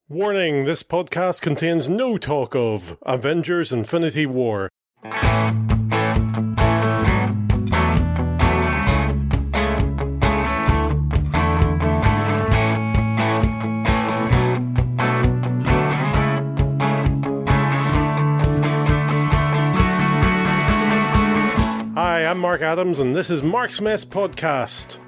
Warning, this podcast contains no talk of Avengers Infinity War. Hi, I'm Mark Adams and this is Marksmess Podcast.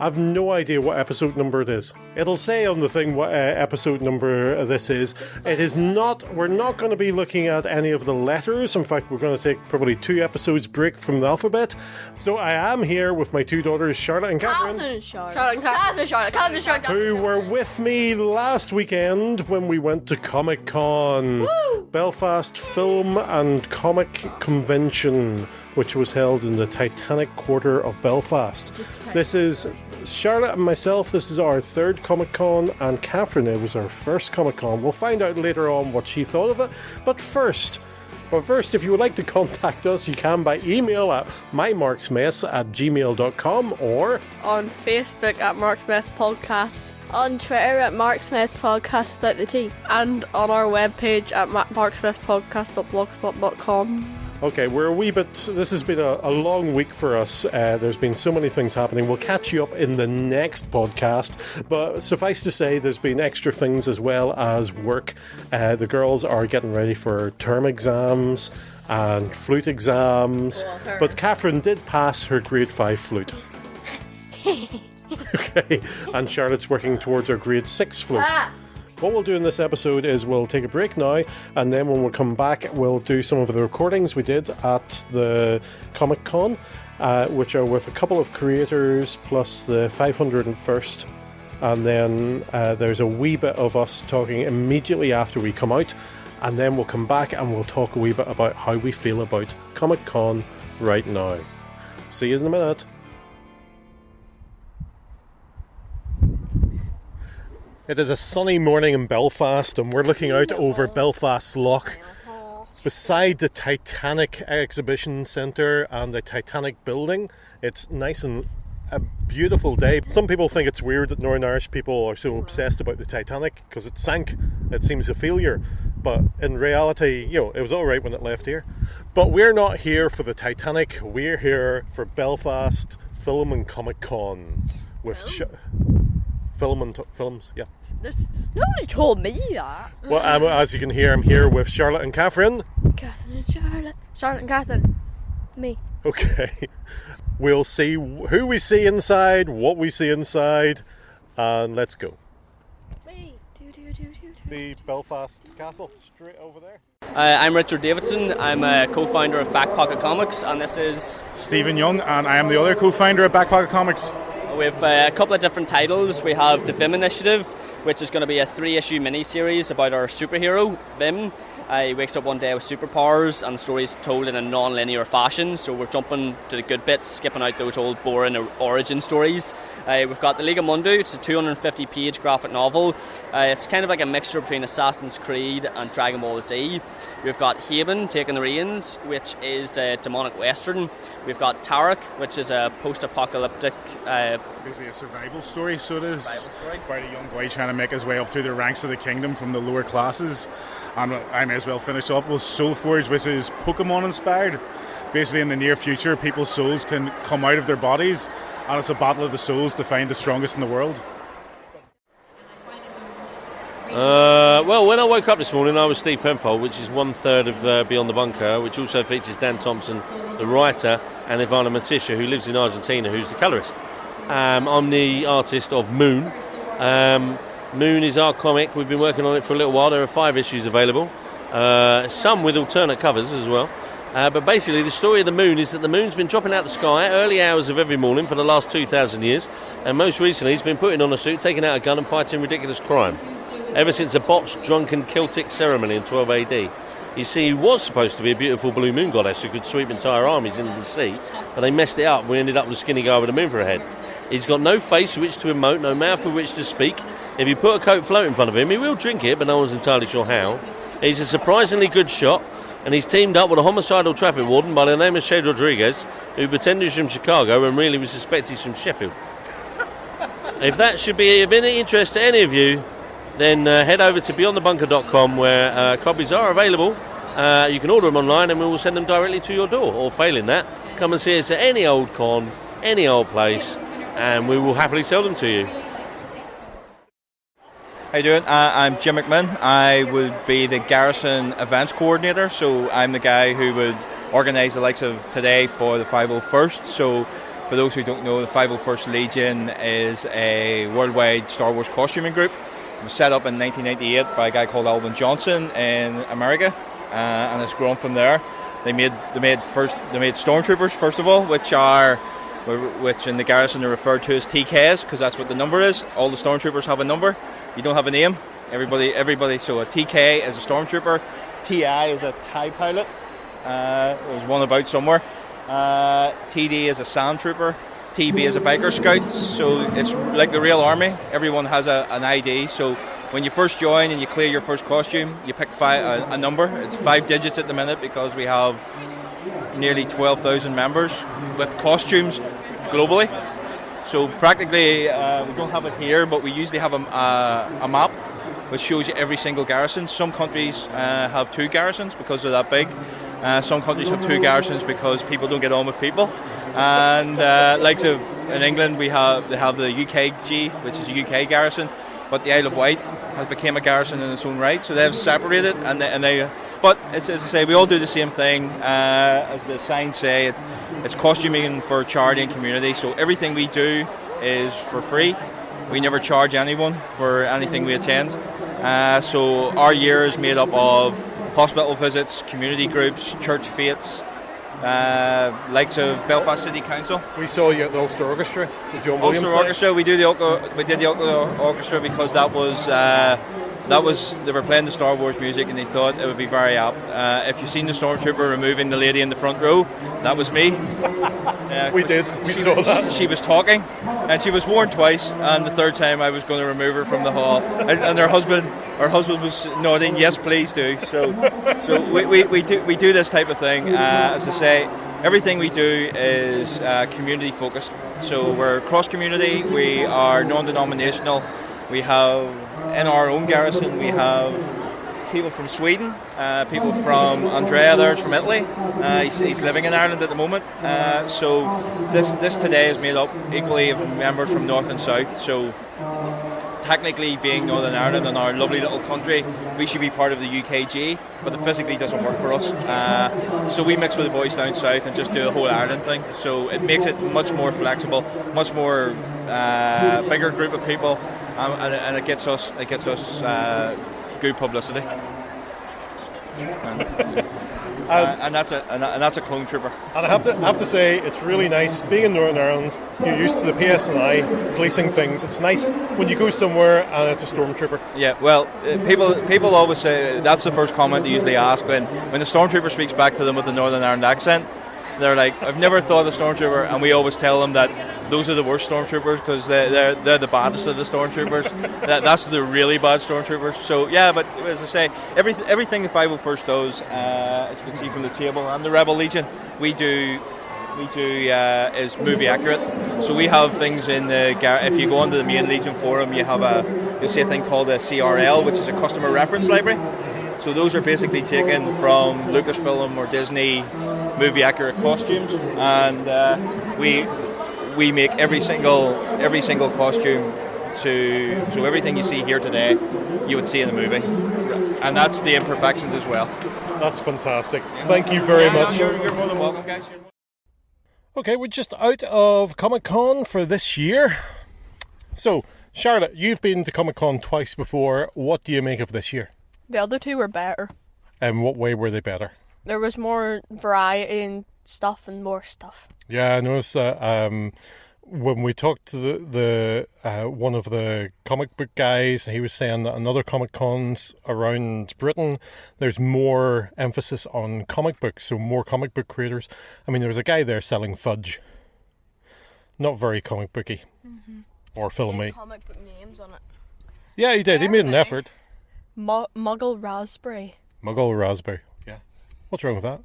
I've no idea what episode number it is. It'll say on the thing what episode number this is. It is not, we're not going to be looking at any of the letters. In fact, we're going to take probably 2 episodes break from the alphabet. So I am here with my 2 daughters, Charlotte and Catherine. Who were with me last weekend when we went to Comic Con. Belfast Film and Comic Convention, which was held in the Titanic Quarter of Belfast. This is Charlotte and myself. This is our 3rd Comic Con, and Catherine, it was her 1st Comic Con. We'll find out later on what she thought of it. But first, if you would like to contact us, you can by email at mymarksmess@gmail.com or on Facebook at Marksmess Podcast, on Twitter at Marksmess Podcast without the T, and on our webpage at marksmesspodcast.blogspot.com. Okay, we're a wee bit... This has been a long week for us. There's been so many things happening. We'll catch you up in the next podcast. But suffice to say, there's been extra things as well as work. The girls are getting ready for term exams and flute exams. But Catherine did pass her grade 5 flute. Okay, and Charlotte's working towards her grade 6 flute. What we'll do in this episode is we'll take a break now, and then when we come back, we'll do some of the recordings we did at the Comic Con, which are with a couple of creators plus the 501st. And then there's a wee bit of us talking immediately after we come out, and then we'll come back and we'll talk a wee bit about how we feel about Comic Con right now. See you in a minute. It is a sunny morning in Belfast, and we're looking out over Belfast Lough beside the Titanic Exhibition Centre and the Titanic building. It's nice and a beautiful day. Some people think it's weird that Northern Irish people are so obsessed about the Titanic because it sank. It seems a failure. But in reality, it was all right when it left here. But we're not here for the Titanic. We're here for Belfast Film and Comic Con with films, yeah. Nobody told me that. Well, as you can hear, I'm here with Charlotte and Catherine. Catherine and Charlotte. Charlotte and Catherine. Me. Okay. We'll see who we see inside, what we see inside, and let's go. See Belfast Castle straight over there. I'm Richard Davidson. I'm a co-founder of Back Pocket Comics, and this is Stephen Young, and I am the other co-founder of Back Pocket Comics. We have a couple of different titles. We have the Vim Initiative, which is going to be a 3-issue mini-series about our superhero, Vim. He wakes up one day with superpowers, and the story is told in a non-linear fashion, so we're jumping to the good bits, skipping out those old boring origin stories. We've got the Liga Mundo. It's a 250-page graphic novel. It's kind of like a mixture between Assassin's Creed and Dragon Ball Z. We've got Haven, Taking the Reins, which is a demonic western. We've got Tarek, which is a post-apocalyptic... It's basically a survival story, so it is. About a young boy trying to make his way up through the ranks of the kingdom from the lower classes. And I may as well finish off with Soulforge, which is Pokemon inspired. Basically, in the near future, people's souls can come out of their bodies, and it's a battle of the souls to find the strongest in the world. Well, when I woke up this morning, I was Steve Penfold, which is 1/3 of Beyond the Bunker, which also features Dan Thompson, the writer, and Ivana Matisha, who lives in Argentina, who's the colourist. I'm the artist of Moon. Moon is our comic. We've been working on it for a little while. There are 5 issues available, some with alternate covers as well. But basically, the story of the moon is that the moon's been dropping out the sky early hours of every morning for the last 2,000 years, and most recently it's been putting on a suit, taking out a gun and fighting ridiculous crime. Ever since a botched, drunken Celtic ceremony in 12 AD. You see, he was supposed to be a beautiful blue moon goddess who could sweep entire armies into the sea, but they messed it up and we ended up with a skinny guy with a moon for a head. He's got no face with which to emote, no mouth with which to speak. If you put a Coke float in front of him, he will drink it, but no one's entirely sure how. He's a surprisingly good shot, and he's teamed up with a homicidal traffic warden by the name of Shade Rodriguez, who pretended he's from Chicago and really was suspected he's from Sheffield. If that should be of any interest to any of you, then head over to beyondthebunker.com where copies are available. You can order them online and we will send them directly to your door, or failing that, come and see us at any old con, any old place, and we will happily sell them to you. How you doing? I'm Jim McMinn. I would be the Garrison Events Coordinator, so I'm the guy who would organise the likes of today for the 501st. So for those who don't know, the 501st Legion is a worldwide Star Wars costuming group. It was set up in 1998 by a guy called Alvin Johnson in America, and it's grown from there. They made stormtroopers first of all, which in the garrison are referred to as TKs because that's what the number is. All the stormtroopers have a number. You don't have a name. Everybody. So a TK is a stormtrooper. TI is a TIE pilot. There's one about somewhere. TD is a sand trooper. TB is a biker scout. So it's like the real army. Everyone has an ID. So when you first join and you clear your first costume, you pick a number. It's 5 digits at the minute because we have nearly 12,000 members with costumes globally. So practically, we don't have it here, but we usually have a map which shows you every single garrison. Some countries have 2 garrisons because they're that big. Some countries have 2 garrisons because people don't get on with people. And in England, they have the UKG, which is a UK garrison, but the Isle of Wight has become a garrison in its own right. So they've separated, but as I say, we all do the same thing. As the signs say, it's costuming for charity and community. So everything we do is for free. We never charge anyone for anything we attend. So our year is made up of hospital visits, community groups, church fetes, likes of Belfast City Council. We saw you at the Ulster Orchestra, the John Williams Ulster Orchestra. We did the Ulster Orchestra because that was they were playing the Star Wars music and they thought it would be very apt. If you've seen the stormtrooper removing the lady in the front row, that was me. We saw that. She was talking, and she was warned twice, and the third time I was going to remove her from the hall, and her husband was nodding, yes, please do. So we do this type of thing. As I say, everything we do is community focused. So we're cross community. We are non-denominational. We have in our own garrison. We have people from Sweden, people from Andrea there's from Italy. He's living in Ireland at the moment. So this today is made up equally of members from North and South. So technically, being Northern Ireland and our lovely little country, we should be part of the UKG, but it physically doesn't work for us. So we mix with the boys down south and just do a whole Ireland thing. So it makes it much more flexible, much more bigger group of people, and it gets us good publicity. And that's a clone trooper. And I have to say, it's really nice being in Northern Ireland. You're used to the PSNI policing things. It's nice when you go somewhere and it's a stormtrooper. Yeah, well, people always say that's the first comment they usually ask when the stormtrooper speaks back to them with the Northern Ireland accent. They're like, I've never thought of a stormtrooper, and we always tell them that those are the worst stormtroopers because they're the baddest of the stormtroopers. That's the really bad stormtroopers. So yeah, but as I say, everything the 501st does, as you can see from the table, and the Rebel Legion, we do is movie accurate. So we have things in the if you go onto the main Legion forum, you'll see a thing called a CRL, which is a customer reference library. So those are basically taken from Lucasfilm or Disney movie accurate costumes, and we make every single costume so everything you see here today you would see in the movie, and that's the imperfections as well. That's fantastic. Thank you very much. You're more than welcome, guys. Okay, we're just out of Comic Con for this year. So, Charlotte, you've been to Comic Con twice before. What do you make of this year? The other 2 were better. In what way were they better? There was more variety and stuff and more stuff. Yeah, I noticed when we talked to the one of the comic book guys, he was saying that in other Comic Cons around Britain, there's more emphasis on comic books, so more comic book creators. I mean, there was a guy there selling fudge. Not very comic booky. Mm-hmm. Or filmy. Comic book names on it. Yeah, he did. He made an effort. Muggle Raspberry. Muggle Raspberry, yeah. What's wrong with that?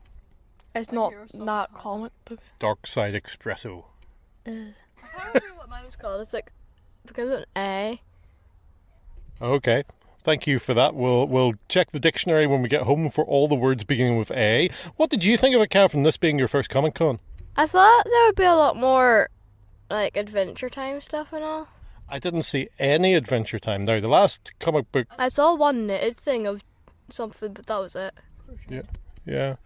It's not comic book. Dark Side Espresso. I can't remember what mine was called. It's like, because of an A. Okay. Thank you for that. We'll check the dictionary when we get home for all the words beginning with A. What did you think of it, Catherine, this being your first Comic Con? I thought there would be a lot more, like, Adventure Time stuff and all. I didn't see any Adventure Time. Now, the last comic book... I saw one knitted thing of something, but that was it. Yeah.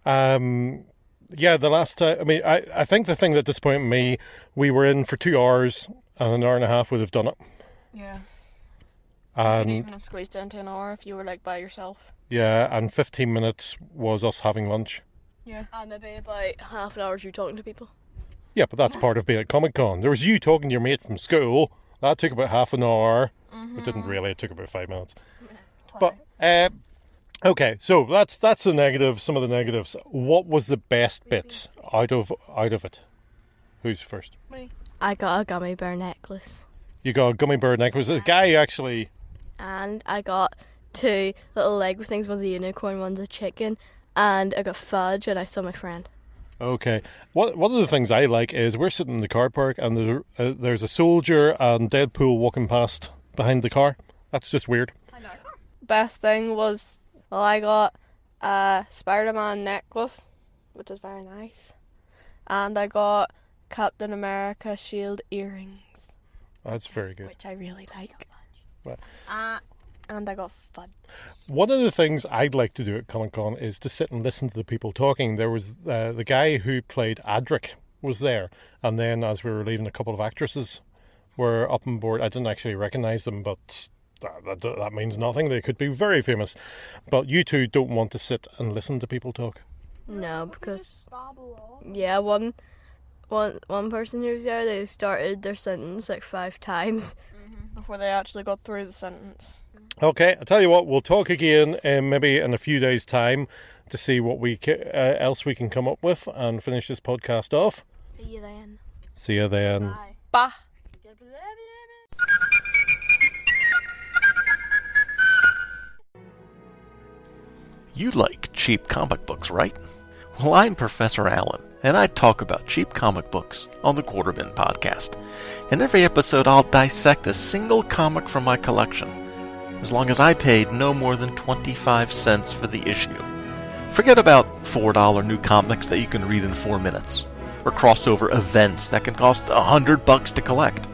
The last time... I mean, I think the thing that disappointed me, we were in for 2 hours, and an hour and a half would have done it. Yeah. And you couldn't even squeezed into an hour if you were, like, by yourself. Yeah, and 15 minutes was us having lunch. Yeah. And maybe about half an hour of you talking to people. Yeah, but that's part of being at Comic Con. There was you talking to your mate from school. That took about half an hour. Mm-hmm. It didn't really. It took about 5 minutes. But okay, so that's the negatives. Some of the negatives. What was the best bits out of it? Who's first? Me. I got a gummy bear necklace. You got a gummy bear necklace. This guy actually. And I got 2 little Lego things. One's a unicorn, one's a chicken. And I got fudge, and I saw my friend. Okay. One of the things I like is we're sitting in the car park, and there's a soldier and Deadpool walking past behind the car. That's just weird. Best thing was, I got a Spider-Man necklace, which is very nice. And I got Captain America shield earrings. That's very good. Which I really like. Right. And I got fudge. One of the things I'd like to do at Comic Con is to sit and listen to the people talking. There was the guy who played Adric was there, and then as we were leaving, a couple of actresses were up on board. I didn't actually recognise them, but that means nothing. They could be very famous. But you two don't want to sit and listen to people talk. No, because one person who was there, they started their sentence like 5 times before they actually got through the sentence. Okay, I'll tell you what, we'll talk again maybe in a few days' time to see what else we can come up with and finish this podcast off. See you then. See you then. Bye. You like cheap comic books, right? Well, I'm Professor Allen, and I talk about cheap comic books on the Quarterbin Podcast. In every episode, I'll dissect a single comic from my collection, as long as I paid no more than 25 cents for the issue. Forget about $4 new comics that you can read in 4 minutes, or crossover events that can cost $100 to collect.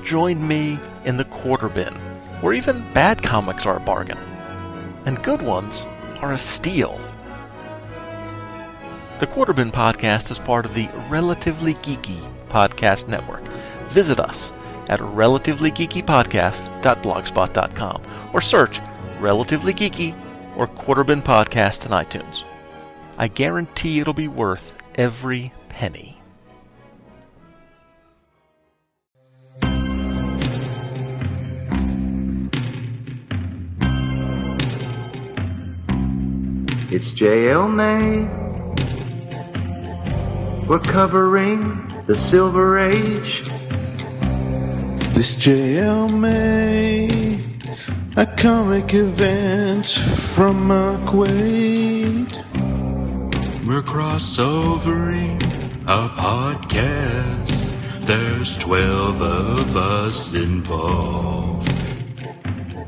Join me in the Quarterbin, where even bad comics are a bargain, and good ones are a steal. The Quarterbin Podcast is part of the Relatively Geeky Podcast Network. Visit us at relativelygeekypodcast.blogspot.com or search Relatively Geeky or Quarterbin Podcast in iTunes. I guarantee it'll be worth every penny. It's JL May. We're covering the Silver Age. This JL May, a comic event from Mark Waid. We're crossovering a podcast. There's 12 of us involved.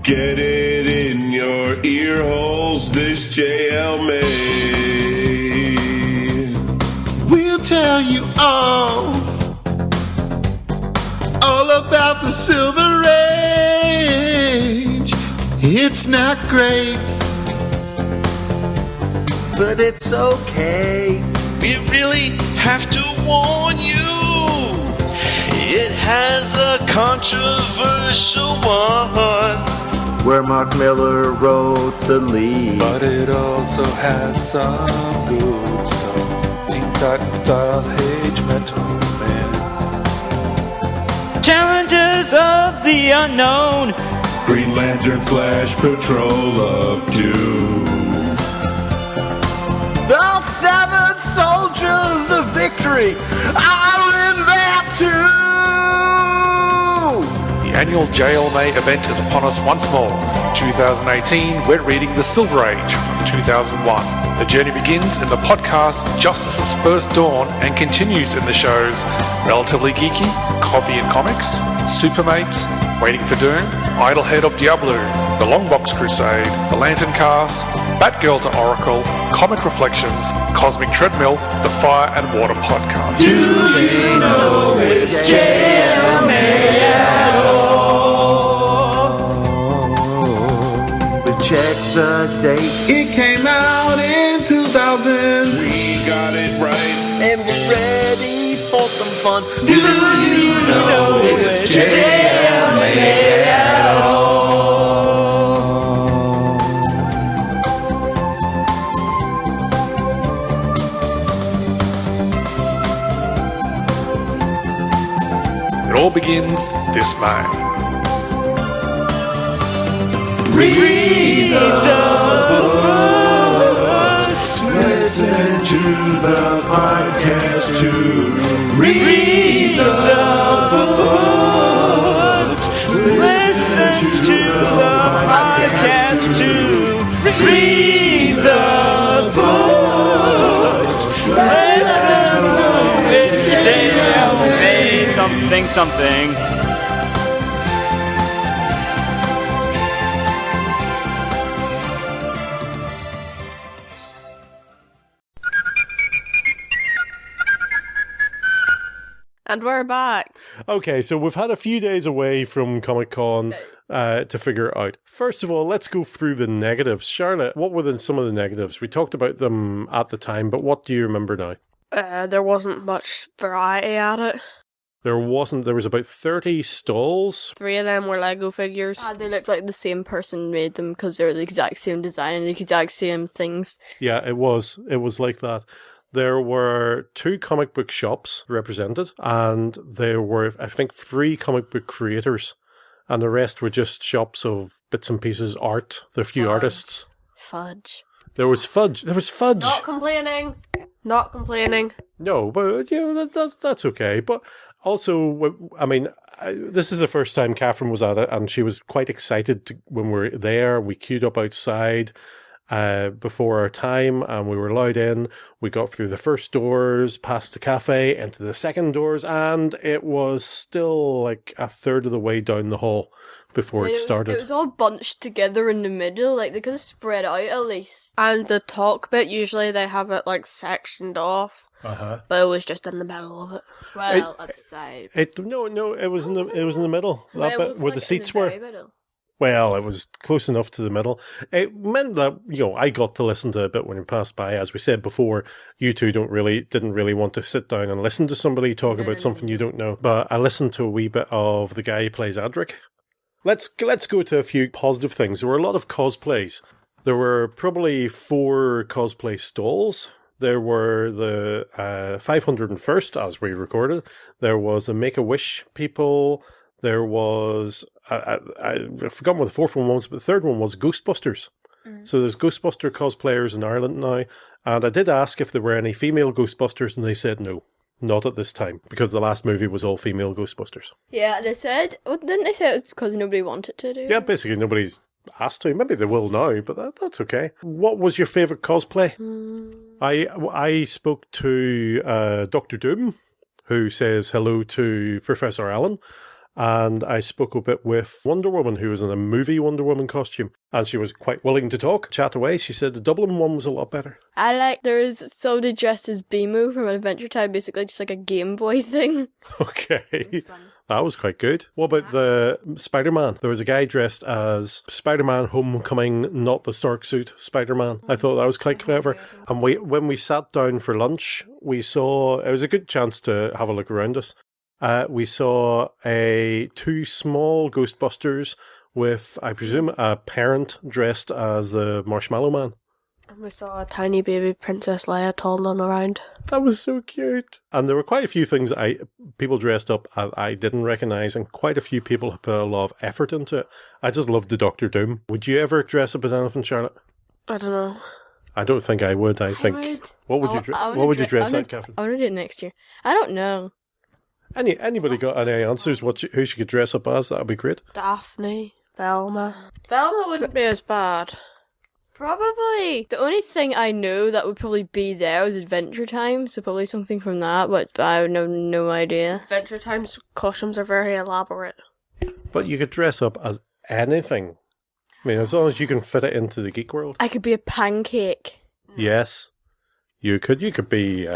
Get it in your ear holes, this JL May. We'll tell you all about the Silver Age. It's not great, but it's okay. We really have to warn you. It has a controversial one, where Mark Miller wrote the lead. But it also has some good stuff. Teen Titan style Age Metal Man. Challenges of the unknown. Green Lantern, Flash, Patrol of Doom. The 7 Soldiers of Victory are in there too. The annual JL May event is upon us once more. 2018, we're reading The Silver Age from 2001. The journey begins in the podcast Justice's First Dawn and continues in the shows Relatively Geeky, Coffee and Comics, Supermates, Waiting for Doom, Idlehead of Diablo, The Longbox Crusade, The Lantern Cast, Batgirl to Oracle, Comic Reflections, Cosmic Treadmill, the Fire and Water Podcast. Do you know it's JMA at all? We checked the date. It came out in 2000. We got it right. And we're ready for some fun. Do you know it's JMA at all? It all begins this May. Read the books. Listen to the podcast too. Read the books. Listen to the podcast too. Read the books. Let them know it's JMA. Something. And we're back. Okay, so we've had a few days away from Comic Con to figure it out. First of all, let's go through the negatives. Charlotte, what were some of the negatives? We talked about them at the time, but what do you remember now? There wasn't much variety at it. There was about 30 stalls. 3 of them were Lego figures. They looked like the same person made them because they were the exact same design and the exact same things. Yeah, it was like that. There were 2 comic book shops represented, and there were, I think, 3 comic book creators, and the rest were just shops of bits and pieces, art, the few artists. Fudge. There was fudge. Not complaining. No, but that's okay. But also, I mean, this is the first time Catherine was at it, and she was quite excited when we were there. We queued up outside before our time, and we were allowed in. We got through the first doors, past the cafe, into the second doors, and it was still like a third of the way down the hall before it started. It was all bunched together in the middle, like they could have spread out at least. And the talk bit, usually they have it like sectioned off. But it was just in the middle of it. Well, at the side. No, it was in the middle. That bit where the seats were. Middle. Well, it was close enough to the middle. It meant that, I got to listen to a bit when we passed by. As we said before, you two didn't really want to sit down and listen to somebody talk about something you don't know. But I listened to a wee bit of the guy who plays Adric. Let's go to a few positive things. There were a lot of cosplays. There were probably 4 cosplay stalls. There were the 501st, as we recorded. There was the Make-A-Wish people. There was, I've forgotten what the 4th one was, but the 3rd one was Ghostbusters. So there's Ghostbuster cosplayers in Ireland now. And I did ask if there were any female Ghostbusters, and they said no. Not at this time, because the last movie was all female Ghostbusters. Yeah, they said, didn't they say it was because nobody wanted to do? Yeah, basically nobody's asked to. Maybe they will now, but that's okay. What was your favourite cosplay? I spoke to Dr. Doom, who says hello to Professor Allen. And I spoke a bit with Wonder Woman, who was in a movie Wonder Woman costume. And she was quite willing to chat away. She said the Dublin one was a lot better. There was somebody dressed as BMO from Adventure Time, basically just like a Game Boy thing. Okay. That was quite good. What about the Spider-Man? There was a guy dressed as Spider-Man Homecoming, not the Stark suit Spider-Man. I thought that was quite clever. And when we sat down for lunch, we saw, it was a good chance to have a look around us. We saw 2 small Ghostbusters with, I presume, a parent dressed as the Marshmallow Man. And we saw a tiny baby Princess Leia toddling around. That was so cute. And there were quite a few things people dressed up I didn't recognise, and quite a few people have put a lot of effort into it. I just loved the Dr. Doom. Would you ever dress up as anything, Charlotte? I don't know. I don't think I would. I think. What would you dress like, Catherine? I want to do it next year. I don't know. Anybody got any answers? Who she could dress up as? That would be great. Daphne, Velma. Velma wouldn't be as bad. Probably. The only thing I know that would probably be there was Adventure Time, so probably something from that, but I would have no idea. Adventure Time's costumes are very elaborate. But you could dress up as anything. I mean, as long as you can fit it into the geek world. I could be a pancake. Yes. You could. You could be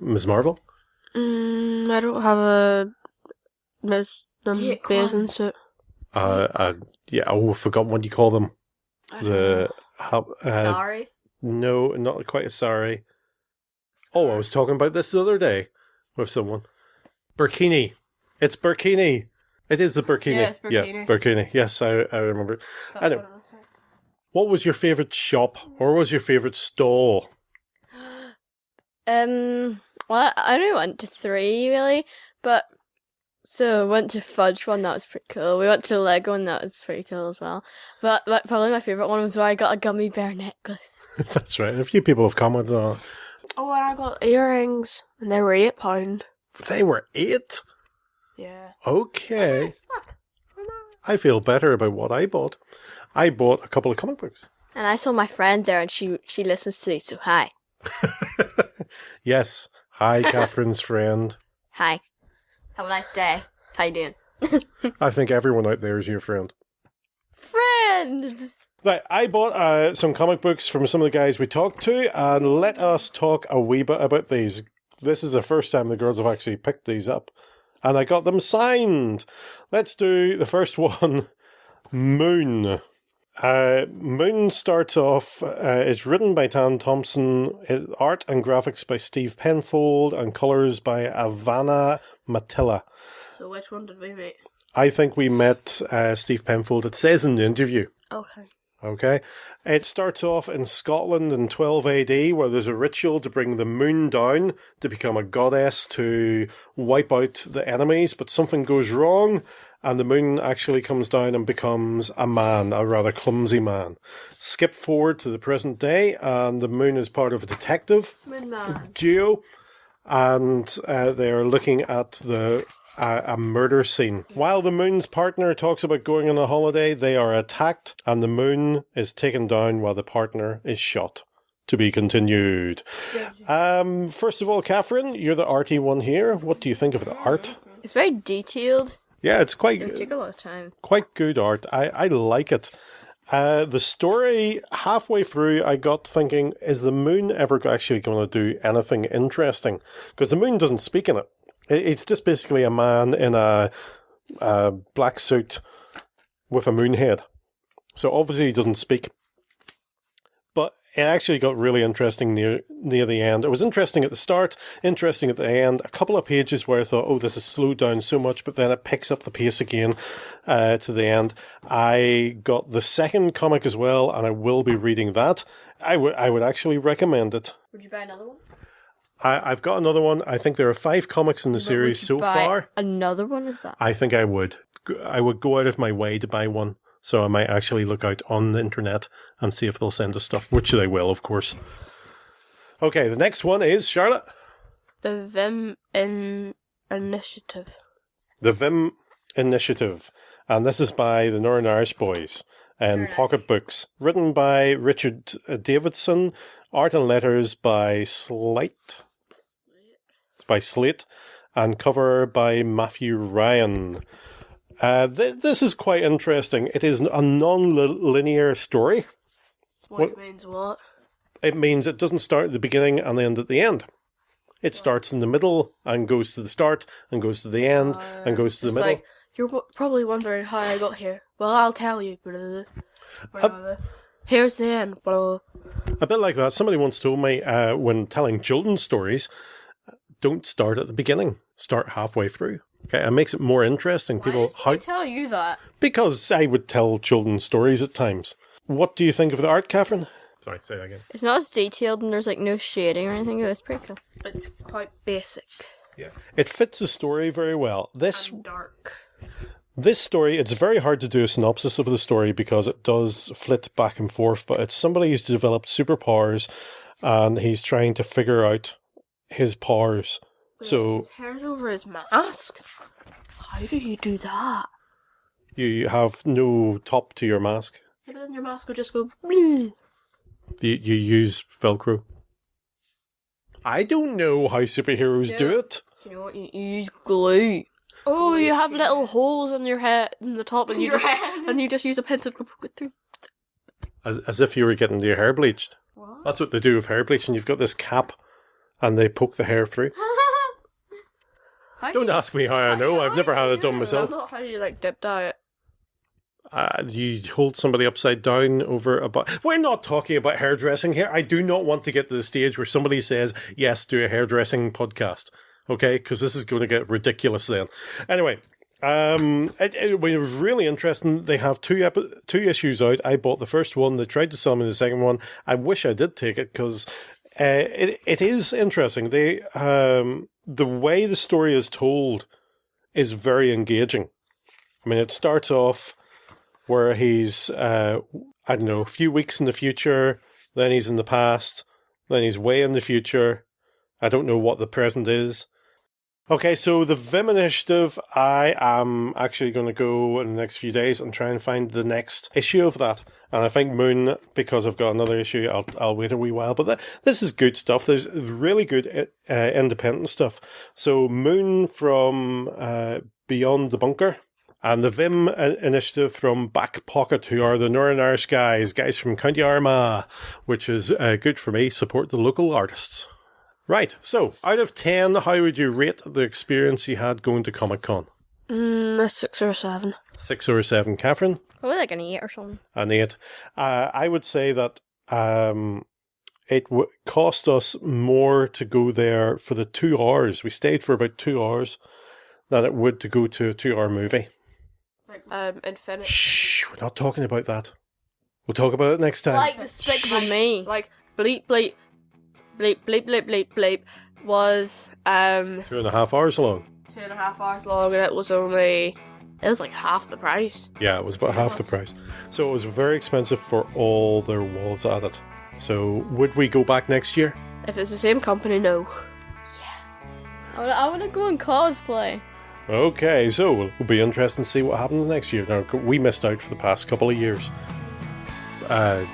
Ms. Marvel. I don't have a bathing suit. Yeah. Oh, I forgot what you call them. Sorry. No, not quite a sorry. Oh, I was talking about this the other day with someone. Burkini. It's burkini. It is the burkini. Yeah, it's burkini. Yeah, burkini. Yes, I remember. I know. What was your favourite shop or what was your favourite stall? Well, I only went to 3 really, but so went to Fudge one, that was pretty cool. We went to Lego and that was pretty cool as well. But probably my favourite one was where I got a gummy bear necklace. That's right. A few people have commented on it. Oh, and I got earrings, and they were £8. They were 8? Yeah. Okay. I feel better about what I bought. I bought a couple of comic books. And I saw my friend there, and she listens to these, so hi. Yes. Hi, Catherine's friend. Hi. Have a nice day. How you doing? I think everyone out there is your friend. Friends! Right, I bought some comic books from some of the guys we talked to, and let us talk a wee bit about these. This is the first time the girls have actually picked these up, and I got them signed. Let's do the first one, Moon. Moon starts off, it's written by Tan Thompson, art and graphics by Steve Penfold, and colours by Ivana Matilla. So which one did we meet? I think we met Steve Penfold. It says in the interview. Okay. It starts off in Scotland in 12 AD, where there's a ritual to bring the moon down to become a goddess to wipe out the enemies, but something goes wrong, and the moon actually comes down and becomes a man, a rather clumsy man. Skip forward to the present day, and the moon is part of a detective duo, and they are looking at a murder scene. While the moon's partner talks about going on a holiday, they are attacked and the moon is taken down while the partner is shot. To be continued. First of all, Catherine, you're the arty one here. What do you think of the art? It's very detailed. Yeah, it's It would take a lot of time. quite good art. I like it. The story, halfway through, I got thinking, is the moon ever actually going to do anything interesting? Because the moon doesn't speak in it. It's just basically a man in a black suit with a moon head. So obviously he doesn't speak. But it actually got really interesting near the end. It was interesting at the start, interesting at the end. A couple of pages where I thought, oh, this has slowed down so much, but then it picks up the pace again to the end. I got the second comic as well, and I will be reading that. I would actually recommend it. Would you buy another one? I've got another one. I think there are 5 comics in the series so far. Another one is that? I think I would. I would go out of my way to buy one. So I might actually look out on the internet and see if they'll send us stuff, which they will, of course. Okay, the next one is, Charlotte? The Vim Initiative. The Vim Initiative. And this is by the Northern Irish Boys and Pocket Books. Written by Richard Davidson. Art and letters by Slate. It's by Slate. And cover by Matthew Ryan. This is quite interesting. It is a non-linear story. What means what? It means it doesn't start at the beginning and end at the end. It starts in the middle and goes to the start and goes to the end and goes to the middle. Like, you're probably wondering how I got here. Well, I'll tell you. Here's the end. A bit like that. Somebody once told me when telling children's stories, don't start at the beginning. Start halfway through. Okay, it makes it more interesting. Why did I tell you that? Because I would tell children's stories at times. What do you think of the art, Catherine? Sorry, say that again. It's not as detailed and there's like no shading or anything. It's pretty cool. It's quite basic. Yeah, it fits the story very well. And dark. This story, it's very hard to do a synopsis of the story because it does flit back and forth, but it's somebody who's developed superpowers and he's trying to figure out his powers. So his hair's over his mask? How do you do that? You have no top to your mask. Maybe then your mask will just go bleh. You use Velcro. I don't know how superheroes do it. You know what? You use glue. Oh, you have little holes in your head, in the top, and you just use a pencil to poke it through. As if you were getting your hair bleached. What? That's what they do with hair bleaching. You've got this cap, and they poke the hair through. Don't ask me how I know. I've never had it done myself. That's not how you dip dye it. You hold somebody upside down over a We're not talking about hairdressing here. I do not want to get to the stage where somebody says, yes, do a hairdressing podcast. Okay? Because this is going to get ridiculous then. Anyway, it was really interesting. They have two issues out. I bought the first one. They tried to sell me the second one. I wish I did take it because it is interesting. The way the story is told is very engaging. I mean, it starts off where he's, I don't know, a few weeks in the future, then he's in the past, then he's way in the future. I don't know what the present is. Okay, so the Vim Initiative, I am actually going to go in the next few days and try and find the next issue of that. And I think Moon, because I've got another issue, I'll wait a wee while. But this is good stuff. There's really good independent stuff. So Moon from Beyond the Bunker, and the Vim Initiative from Back Pocket, who are the Northern Irish guys from County Armagh, which is good for me. Support the local artists. Right, so out of 10, how would you rate the experience you had going to Comic Con? A 6 or a 7. 6 or a 7, Catherine? Probably like an 8 or something. An 8. I would say that it cost us more to go there for the 2 hours. We stayed for about 2 hours than it would to go to a 2-hour movie. Infinity. Shh, we're not talking about that. We'll talk about it next time. Like the stick For me. Like bleep bleep bleep bleep bleep bleep bleep was 2.5 hours long. 2.5 hours long, and it was like half the price. Yeah, it was about half the price. So it was very expensive for all there was at it. So would we go back next year? If it's the same company, no. I want to go and cosplay. Okay, so it'll be interesting to see what happens next year. Now, we missed out for the past couple of years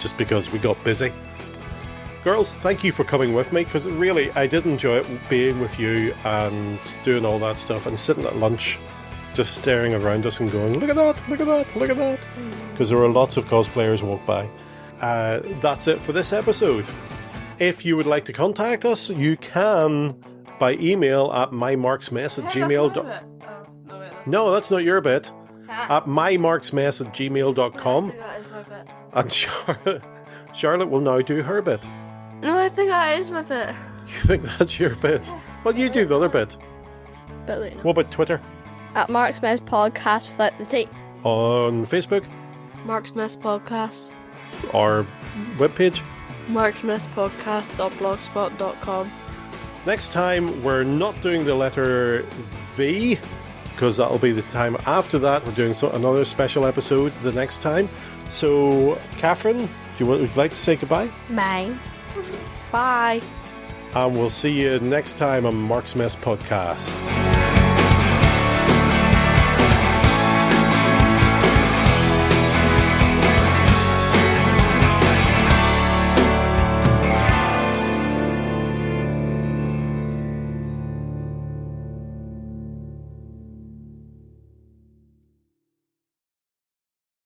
just because we got busy. Girls, thank you for coming with me, because really I did enjoy it being with you and doing all that stuff and sitting at lunch just staring around us and going, look at that, look at that, look at that, because there were lots of cosplayers walk by. That's it for this episode. If you would like to contact us, you can by email at mymarksmess@gmail.com. No, that's not your bit. At mymarksmess@gmail.com. That is my bit. And Charlotte will now do her bit. No, I think that is my bit. You think that's your bit? Well, you do the other bit. Bit later. What about Twitter? At Marksmess Podcast without the T. On Facebook? Marksmess Podcast. Our webpage? Marksmesspodcast.blogspot.com. Next time, we're not doing the letter V, because that'll be the time after that. We're doing another special episode the next time. So, Catherine, would you like to say goodbye? Bye. Bye. And we'll see you next time on Marksmess Podcast.